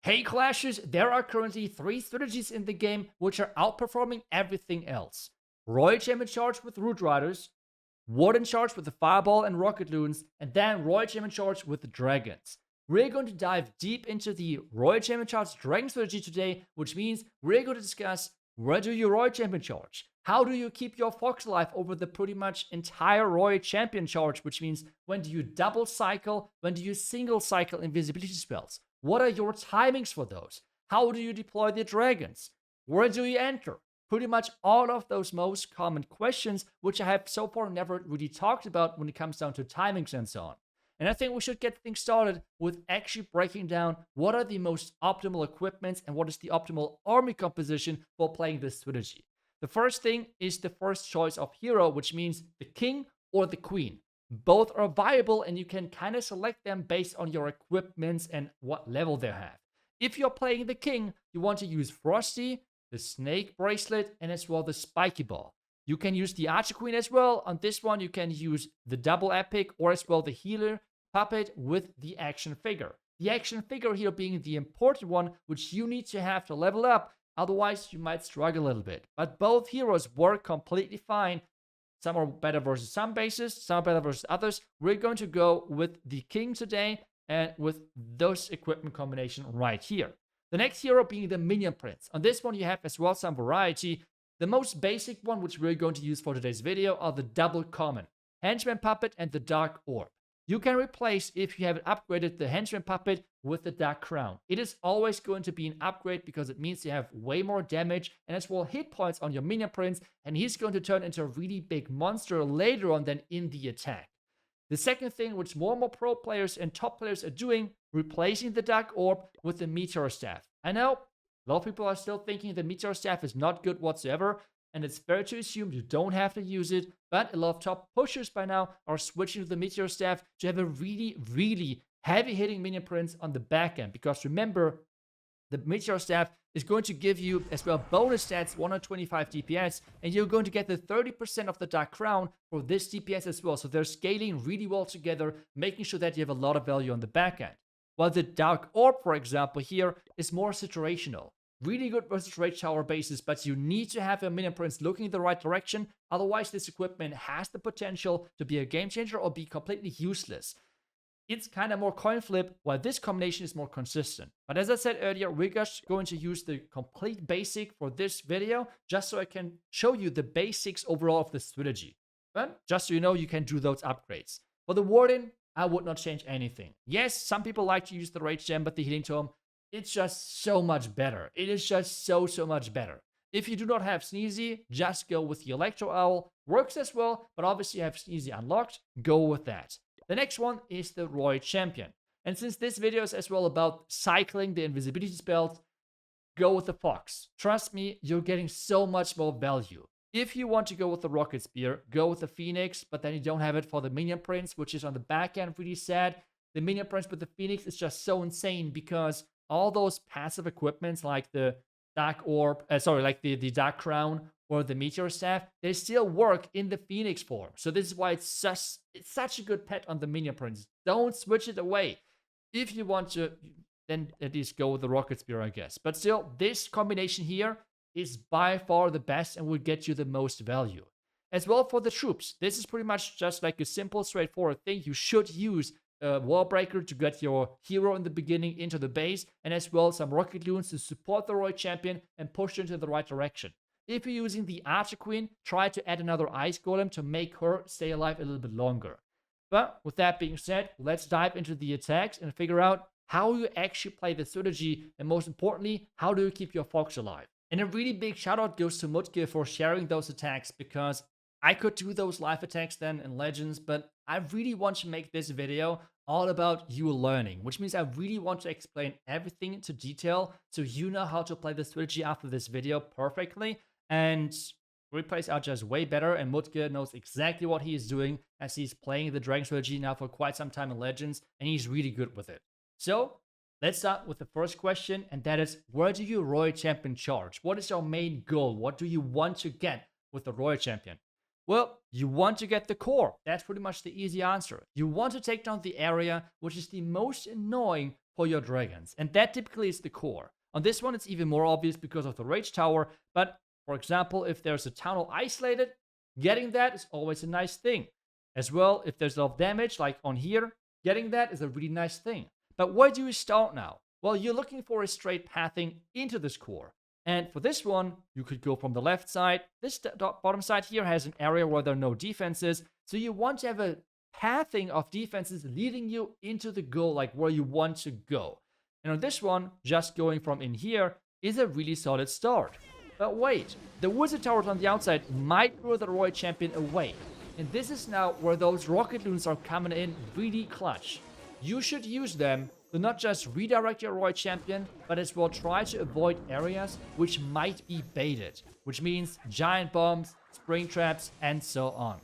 Hey Clashers, there are currently 3 strategies in the game which are outperforming everything else. Royal Champion Charge with Root Riders, Warden Charge with the Fireball and Rocket Loons, and then Royal Champion Charge with the Dragons. We're going to dive deep into the Royal Champion Charge Dragon strategy today, which means we're going to discuss where do you Royal Champion Charge? How do you keep your Fox alive over the pretty much entire Royal Champion Charge, which means when do you double cycle, when do you single cycle invisibility spells? What are your timings for those? How do you deploy the dragons? Where do you enter? Pretty much all of those most common questions, which I have so far never really talked about when it comes down to timings and so on. And I think we should get things started with actually breaking down what are the most optimal equipments and what is the optimal army composition for playing this strategy. The first thing is the first choice of hero, which means the king or the queen. Both are viable and you can kind of select them based on your equipments and what level they have. If you're playing the king, you want to use Frosty, the snake bracelet, and as well the spiky ball. You can use the archer queen as well. On this one, you can use the double epic or as well the healer puppet with the action figure. The action figure here being the important one, which you need to have to level up. Otherwise, you might struggle a little bit. But both heroes work completely fine. Some are better versus some bases, some are better versus others. We're going to go with the king today and with those equipment combination right here. The next hero being the minion prince. On this one, you have as well some variety. The most basic one, which we're going to use for today's video, are the double common henchman puppet and the dark orb. You can replace, if you haven't upgraded, the henchman puppet with the dark crown. It is always going to be an upgrade because it means you have way more damage and as well hit points on your minion prince, and he's going to turn into a really big monster later on than in the attack. The second thing, which more and more pro players and top players are doing, replacing the dark orb with the meteor staff. I know a lot of people are still thinking the meteor staff is not good whatsoever, and it's fair to assume you don't have to use it, but a lot of top pushers by now are switching to the meteor staff to have a really, really heavy-hitting minion prince on the back end. Because remember, the meteor staff is going to give you as well bonus stats, 125 DPS, and you're going to get the 30% of the dark crown for this DPS as well. So they're scaling really well together, making sure that you have a lot of value on the back end. While the dark orb, for example, here is more situational. Really good versus Rage Tower bases, but you need to have your minion prince looking in the right direction. Otherwise, this equipment has the potential to be a game changer or be completely useless. It's kind of more coin flip, while this combination is more consistent. But as I said earlier, we're just going to use the complete basic for this video, just so I can show you the basics overall of the strategy. But just so you know, you can do those upgrades. For the Warden, I would not change anything. Yes, some people like to use the Rage Gem, but the Healing Tome, it's just so much better. It is just so much better. If you do not have Sneezy, just go with the Electro Owl. Works as well, but obviously you have Sneezy unlocked. Go with that. The next one is the Royal Champion. And since this video is as well about cycling the invisibility spells, go with the Fox. Trust me, you're getting so much more value. If you want to go with the Rocket Spear, go with the Phoenix, but then you don't have it for the Minion Prince, which is on the back end really sad. The Minion Prince with the Phoenix is just so insane because all those passive equipments like the Dark Orb, like the Dark Crown or the Meteor Staff, they still work in the Phoenix form. So this is why it's such a good pet on the Minion Prince. Don't switch it away. If you want to, then at least go with the Rocket Spear, I guess. But still, this combination here is by far the best and will get you the most value. As well for the troops, this is pretty much just like a simple, straightforward thing. You should use Wall Breaker to get your hero in the beginning into the base, and as well some Rocket Loons to support the Royal Champion and push into the right direction. If you're using the Archer Queen, try to add another Ice Golem to make her stay alive a little bit longer. But with that being said, let's dive into the attacks and figure out how you actually play the strategy, and most importantly, how do you keep your Fox alive. And a really big shout out goes to Mutke for sharing those attacks, because I could do those live attacks then in Legends, but I really want to make this video all about you learning, which means I really want to explain everything into detail so you know how to play the strategy after this video perfectly. And replays are just way better, and Mutke knows exactly what he is doing as he's playing the Dragon strategy now for quite some time in Legends, and he's really good with it. So let's start with the first question, and that is, where do you Royal Champion charge? What is your main goal? What do you want to get with the Royal Champion? Well, you want to get the core. That's pretty much the easy answer. You want to take down the area, which is the most annoying for your dragons. And that typically is the core. On this one, it's even more obvious because of the Rage Tower. But for example, if there's a town hall isolated, getting that is always a nice thing. As well, if there's a lot of damage, like on here, getting that is a really nice thing. But where do you start now? Well, you're looking for a straight pathing into this core. And for this one, you could go from the left side. This bottom side here has an area where there are no defenses. So you want to have a pathing of defenses leading you into the goal, like where you want to go. And on this one, just going from in here is a really solid start. But wait, the wizard towers on the outside might lure the Royal Champion away. And this is now where those rocket loons are coming in really clutch. You should use them to not just redirect your Royal Champion, but as well try to avoid areas which might be baited, which means giant bombs, spring traps, and so on.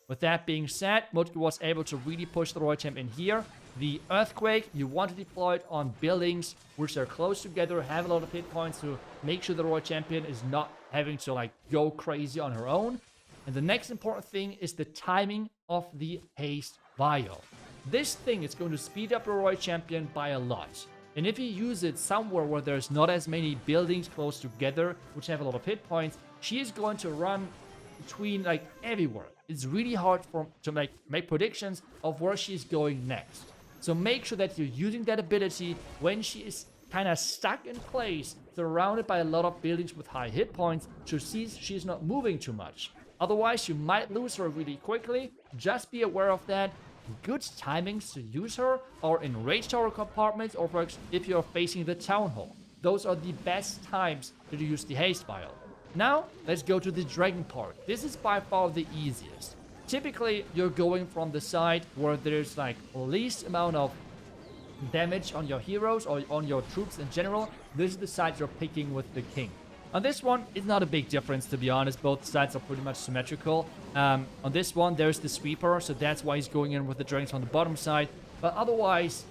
With that being said, Mutke was able to really push the Royal Champion here. The Earthquake, you want to deploy it on buildings which are close together, have a lot of hit points to make sure the Royal Champion is not having to like go crazy on her own. And the next important thing is the timing of the haste vial. This thing is going to speed up your Royal Champion by a lot. And if you use it somewhere where there's not as many buildings close together, which have a lot of hit points, she is going to run between like everywhere. It's really hard to make predictions of where she's going next. So make sure that you're using that ability when she is kind of stuck in place, surrounded by a lot of buildings with high hit points, so she's not moving too much. Otherwise, you might lose her really quickly. Just be aware of that. Good timings to use her are in Rage Tower compartments, or if you're facing the Town Hall. Those are the best times to use the Haste Vial. Now, let's go to the Dragon part. This is by far the easiest. Typically, you're going from the side where there's like least amount of damage on your heroes or on your troops in general. This is the side you're picking with the King. On this one, it's not a big difference, to be honest. Both sides are pretty much symmetrical. On this one, there's the Sweeper, so that's why he's going in with the Dragons on the bottom side. But otherwise,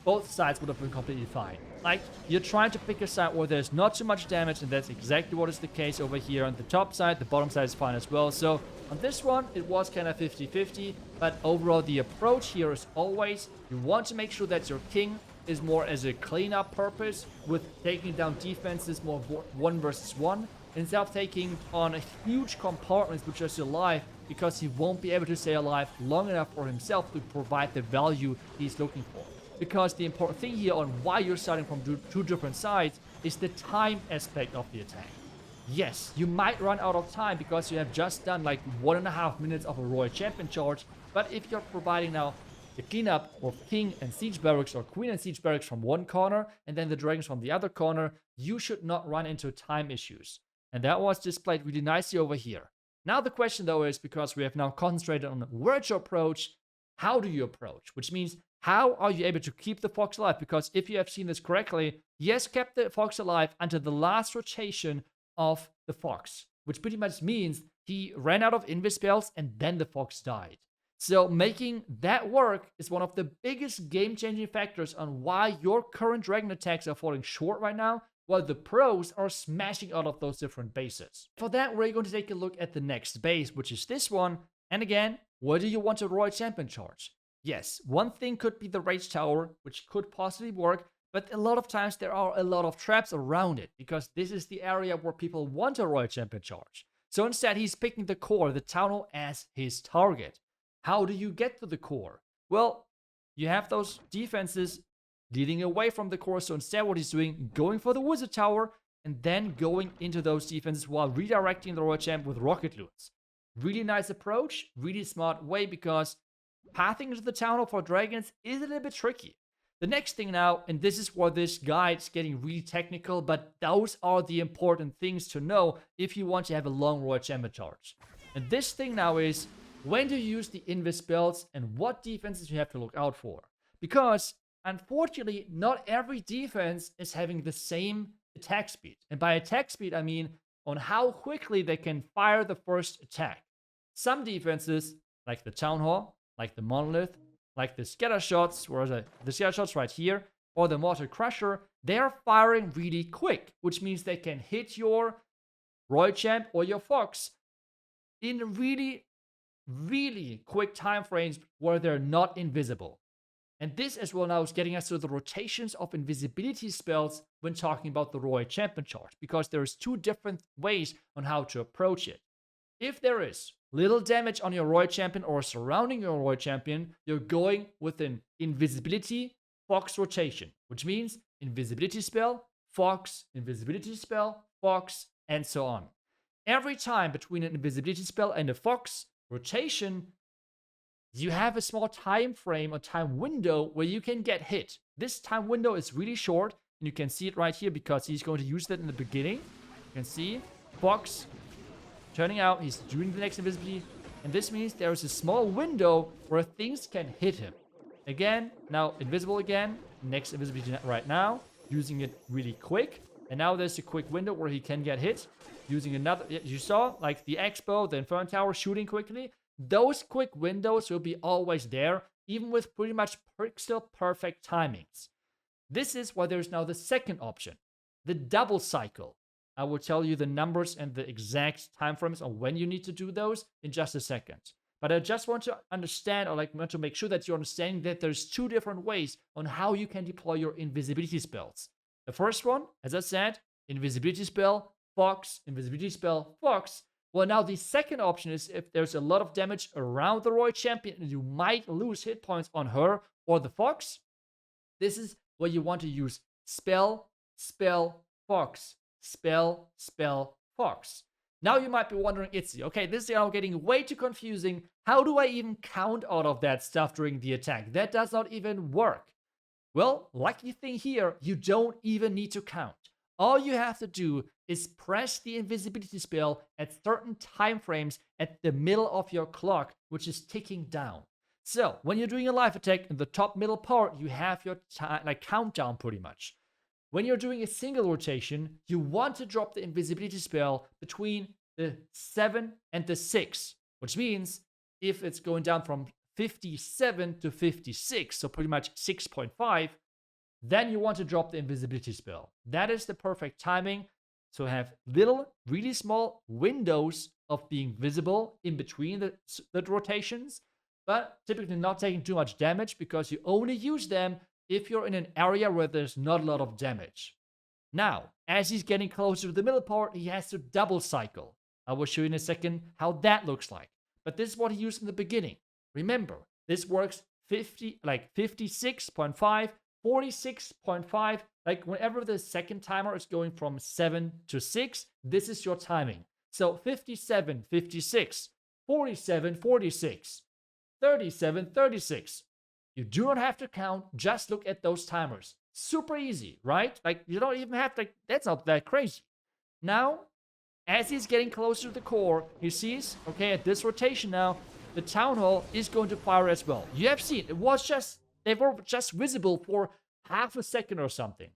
both sides would have been completely fine. Like, you're trying to pick a side where there's not too much damage, and that's exactly what is the case over here on the top side. The bottom side is fine as well. So on this one, it was kind of 50-50, but overall the approach here is always you want to make sure that your King is more as a cleanup purpose, with taking down defenses more 1 versus 1, instead of taking on a huge compartments which are still alive, because he won't be able to stay alive long enough for himself to provide the value he's looking for. Because the important thing here on why you're starting from two different sides is the time aspect of the attack. Yes, you might run out of time because you have just done like 1.5 minutes of a Royal Champion charge, but if you're providing now the cleanup of King and Siege Barracks or Queen and Siege Barracks from one corner and then the Dragons from the other corner, you should not run into time issues. And that was displayed really nicely over here. Now the question though is, because we have now concentrated on where to approach, how do you approach? Which means, how are you able to keep the Fox alive? Because if you have seen this correctly, he has kept the Fox alive until the last rotation of the Fox, which pretty much means he ran out of invis spells and then the Fox died. So making that work is one of the biggest game-changing factors on why your current dragon attacks are falling short right now, while the pros are smashing out of those different bases. For that, we're going to take a look at the next base, which is this one. And again, where do you want a Royal Champion charge? Yes, one thing could be the Rage Tower, which could possibly work, but a lot of times there are a lot of traps around it, because this is the area where people want a Royal Champion charge. So instead, he's picking the core, the Town Hall, as his target. How do you get to the core? Well, you have those defenses leading away from the core, so instead what he's doing, going for the Wizard Tower, and then going into those defenses while redirecting the Royal Champ with Rocket Loons. Really nice approach, really smart way, because pathing into the Town Hall for Dragons is a little bit tricky. The next thing now, and this is where this guide's getting really technical, but those are the important things to know if you want to have a long Royal Champion charge. And this thing now is, when to use the invis spells and what defenses you have to look out for. Because, unfortunately, not every defense is having the same attack speed. And by attack speed, I mean on how quickly they can fire the first attack. Some defenses, like the Town Hall, like the Monolith, like the Scatter Shots, whereas the Scatter Shots right here, or the Mortar Crusher, they're firing really quick, which means they can hit your Royal Champ or your Fox in really quick time frames where they're not invisible. And this as well now is getting us to the rotations of invisibility spells when talking about the Royal Champion charge, because there's two different ways on how to approach it. If there is little damage on your Royal Champion or surrounding your Royal Champion, you're going with an invisibility Fox rotation, which means invisibility spell, Fox, invisibility spell, Fox, and so on. Every time between an invisibility spell and a Fox rotation, you have a small time frame or time window where you can get hit. This time window is really short, and you can see it right here because he's going to use that in the beginning. You can see Fox turning out, he's doing the next invisibility, and this means there is a small window where things can hit him. Again, now invisible again, next invisibility right now, using it really quick, and now there's a quick window where he can get hit, using another, you saw, like the Expo, the Inferno Tower shooting quickly. Those quick windows will be always there, even with pretty much pixel perfect timings. This is why there's now the second option, the double cycle. I will tell you the numbers and the exact time frames on when you need to do those in just a second. But I just want to understand, or want to make sure that you're understanding that there's two different ways on how you can deploy your invisibility spells. The first one, as I said, invisibility spell, Fox, invisibility spell, Fox. Well, now the second option is if there's a lot of damage around the Royal Champion and you might lose hit points on her or the Fox. This is where you want to use spell, spell, Fox. Spell, spell, Fox. Now you might be wondering, iTzu, okay, this is now getting way too confusing. How do I even count out of that stuff during the attack? That does not even work. Well, lucky thing here, you don't even need to count. All you have to do is press the invisibility spell at certain time frames at the middle of your clock, which is ticking down. So when you're doing a live attack in the top middle part, you have your countdown pretty much. When you're doing a single rotation, you want to drop the invisibility spell between the 7 and the 6, which means if it's going down from 57 to 56, so pretty much 6.5, then you want to drop the invisibility spell. That is the perfect timing. So have little, really small windows of being visible in between the rotations, but typically not taking too much damage because you only use them if you're in an area where there's not a lot of damage. Now, as he's getting closer to the middle part, he has to double cycle. I will show you in a second how that looks like. But this is what he used in the beginning. Remember, this works 56.5, 46.5, like whenever the second timer is going from 7 to 6, this is your timing. So 57, 56, 47, 46, 37, 36. You do not have to count, just look at those timers. Super easy, right? Like, you don't even have to, that's not that crazy. Now, as he's getting closer to the core, he sees, okay, at this rotation now, the Town Hall is going to fire as well. You have seen, they were just visible for half a second or something.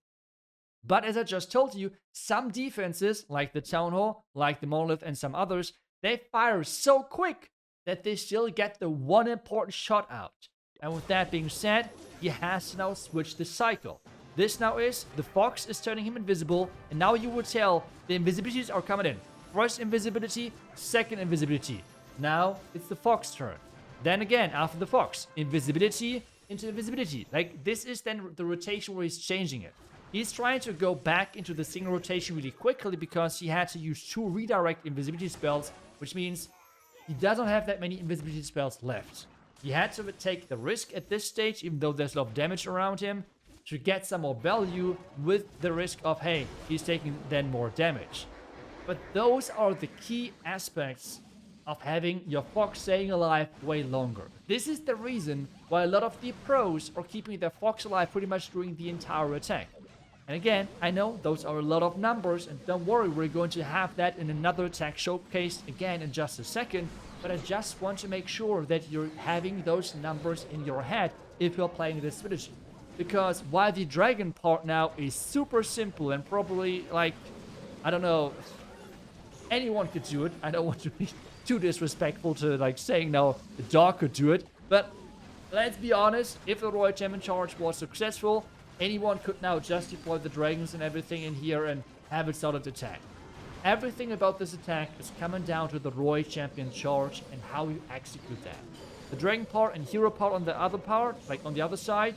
But as I just told you, some defenses, like the Town Hall, like the Monolith and some others, they fire so quick that they still get the one important shot out. And with that being said, he has to now switch the cycle. This now is, the Fox is turning him invisible, and now you will tell the invisibilities are coming in. First invisibility, second invisibility. Now it's the Fox turn. Then again, after the Fox, invisibility into invisibility. Like, this is then the rotation where he's changing it. He's trying to go back into the single rotation really quickly because he had to use 2 redirect invisibility spells, which means he doesn't have that many invisibility spells left. He had to take the risk at this stage, even though there's a lot of damage around him, to get some more value with the risk of, hey, he's taking then more damage. But those are the key aspects of having your Fox staying alive way longer. This is the reason why a lot of the pros are keeping their Fox alive pretty much during the entire attack. And again, I know those are a lot of numbers, and don't worry, we're going to have that in another attack showcase again in just a second. But I just want to make sure that you're having those numbers in your head if you're playing this strategy. Because while the dragon part now is super simple and probably, like, I don't know, anyone could do it. I don't want to be too disrespectful to, like, saying now the dog could do it. But let's be honest, if the Royal Champion charge was successful, anyone could now just deploy the dragons and everything in here and have it started attack. Everything about this attack is coming down to the Royal Champion charge and how you execute that. The Dragon part and Hero part on the other part, like on the other side,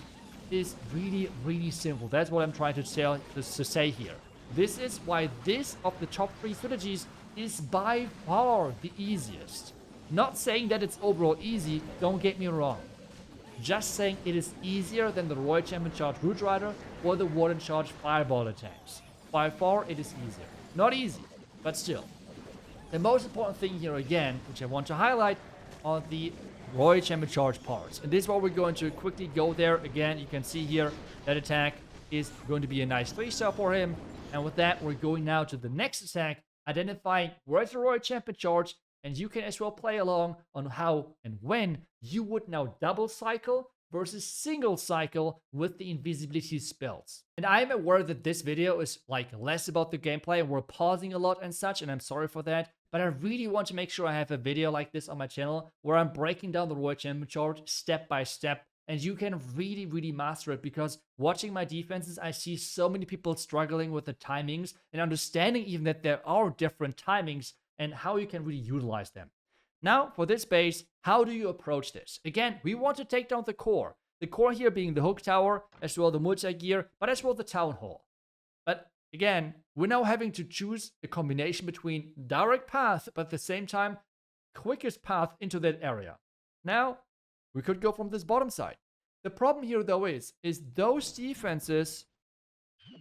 is really, really simple. That's what I'm trying to say here. This is why this of the top 3 strategies is by far the easiest. Not saying that it's overall easy, don't get me wrong. Just saying it is easier than the Royal Champion Charge Root Rider or the Warden Charge Fireball attacks. By far, it is easier. Not easy, but still. The most important thing here again, which I want to highlight, are the Royal Champion Charge parts. And this is what we're going to quickly go there. Again, you can see here that attack is going to be a nice 3-star for him. And with that, we're going now to the next attack, identifying where's the Royal Champion Charge. And you can as well play along on how and when you would now double cycle versus single cycle with the invisibility spells. And I'm aware that this video is like less about the gameplay and we're pausing a lot and such, and I'm sorry for that. But I really want to make sure I have a video like this on my channel where I'm breaking down the Royal Champion Charge step by step. And you can really, really master it, because watching my defenses, I see so many people struggling with the timings and understanding even that there are different timings and how you can really utilize them. Now, for this base, how do you approach this? Again, we want to take down the core. The core here being the Hook Tower, as well the multi-gear, but as well the Town Hall. But again, we're now having to choose a combination between direct path, but at the same time, quickest path into that area. Now, we could go from this bottom side. The problem here, though, is those defenses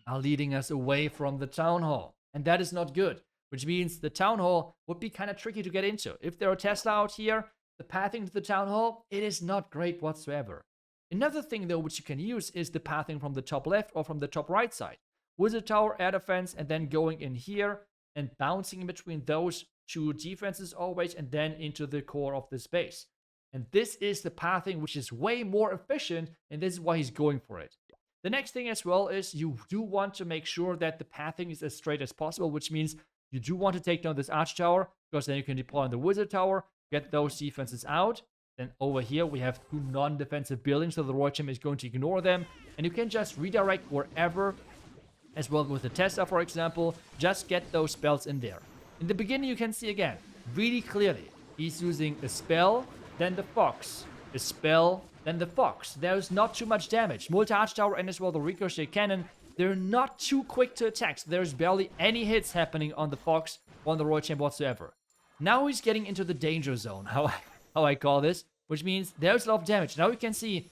are leading us away from the Town Hall. And that is not good. Which means the Town Hall would be kind of tricky to get into. If there are Tesla out here, the pathing to the Town Hall, it is not great whatsoever. Another thing, though, which you can use is the pathing from the top left or from the top right side. Wizard Tower, Air Defense, and then going in here and bouncing in between those 2 defenses always, and then into the core of this base. And this is the pathing which is way more efficient, and this is why he's going for it. The next thing as well is you do want to make sure that the pathing is as straight as possible, which means you do want to take down this Arch Tower, because then you can deploy on the Wizard Tower, get those defenses out. Then over here we have 2 non-defensive buildings, so the Royal Champion is going to ignore them. And you can just redirect wherever, as well with the Tesla, for example, just get those spells in there. In the beginning you can see again, really clearly, he's using a spell, then the Fox. A spell, then the Fox. There's not too much damage. Multi-Arch Tower and as well the Ricochet Cannon, they're not too quick to attack. So there's barely any hits happening on the Fox or on the Royal Champion whatsoever. Now he's getting into the danger zone, how I call this, which means there's a lot of damage. Now we can see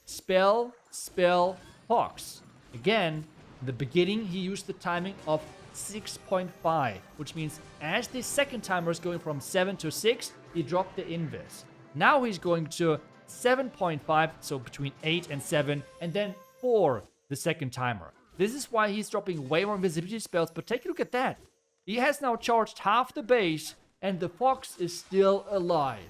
spell, spell, Fox. Again, in the beginning he used the timing of 6.5, which means as the second timer is going from 7 to 6, he dropped the invis. Now he's going to 7.5, so between 8 and 7, and then 4 the second timer. This is why he's dropping way more invisibility spells, but take a look at that. He has now charged half the base, and the Fox is still alive.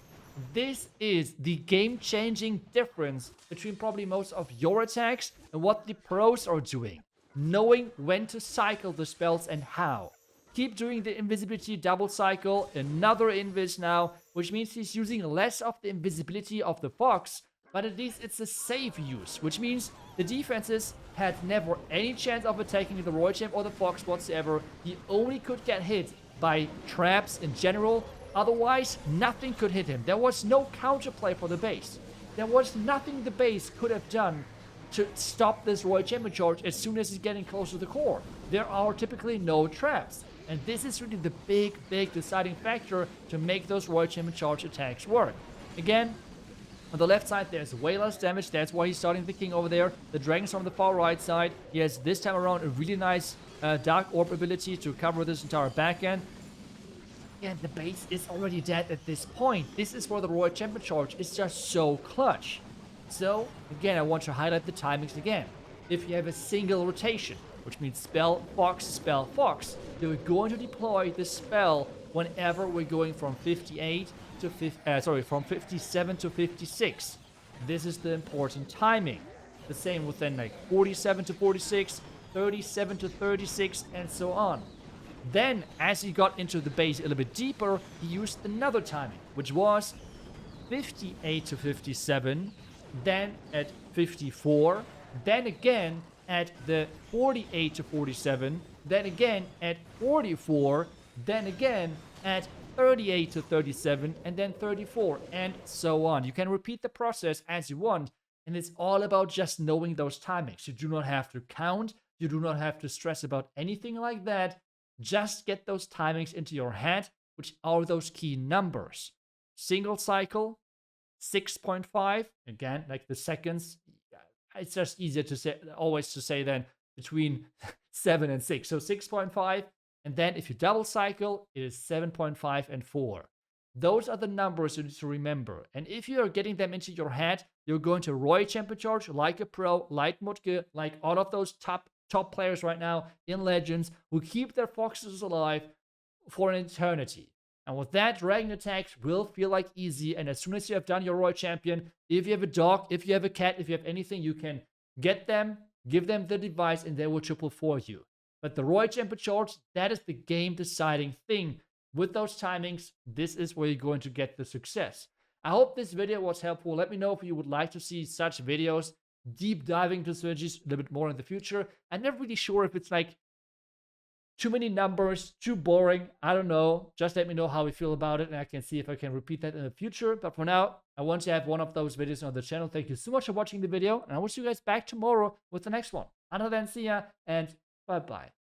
This is the game-changing difference between probably most of your attacks and what the pros are doing. Knowing when to cycle the spells and how. Keep doing the invisibility double cycle, another invis now, which means he's using less of the invisibility of the Fox, but at least it's a safe use, which means the defenses had never any chance of attacking the Royal Champ or the Fox whatsoever. He only could get hit by traps in general, otherwise nothing could hit him. There was no counterplay for the base. There was nothing the base could have done to stop this Royal Champion charge as soon as he's getting close to the core. There are typically no traps. And this is really the big deciding factor to make those Royal Champion charge attacks work. Again, on the left side, there's way less damage. That's why he's starting the King over there. The Dragon's from the far right side. He has this time around a really nice Dark Orb ability to cover this entire back end. And the base is already dead at this point. This is where the Royal Champion charge is just so clutch. So, again, I want to highlight the timings again. If you have a single rotation, which means spell, Fox, you're going to deploy the spell whenever we're going from 58 to from 57 to 56. This is the important timing. The same with then like 47 to 46, 37 to 36, and so on. Then, as he got into the base a little bit deeper, he used another timing, which was 58 to 57, then at 54, then again at the 48 to 47, then again at 44, then again at 38 to 37, and then 34, and so on. You can repeat the process as you want, and it's all about just knowing those timings. You do not have to count, you do not have to stress about anything like that. Just get those timings into your head, which are those key numbers. Single cycle, 6.5, again, like the seconds. It's just easier to say, always to say then between 7 and 6. So 6.5. And then if you double cycle, it is 7.5 and 4. Those are the numbers you need to remember. And if you are getting them into your head, you're going to Roy Champion Charge like a pro, like Mutke, like all of those top players right now in Legends who keep their foxes alive for an eternity. And with that, dragon attacks will feel like easy. And as soon as you have done your Roy Champion, if you have a dog, if you have a cat, if you have anything, you can get them, give them the device, and they will triple for you. But the Roy Champion Charge, that is the game deciding thing. With those timings, this is where you're going to get the success. I hope this video was helpful. Let me know if you would like to see such videos, deep diving into strategies a little bit more in the future. I'm not really sure if it's like too many numbers, too boring. I don't know. Just let me know how you feel about it, and I can see if I can repeat that in the future. But for now, I want to have one of those videos on the channel. Thank you so much for watching the video, and I will see you guys back tomorrow with the next one. Until then, see ya, and bye-bye.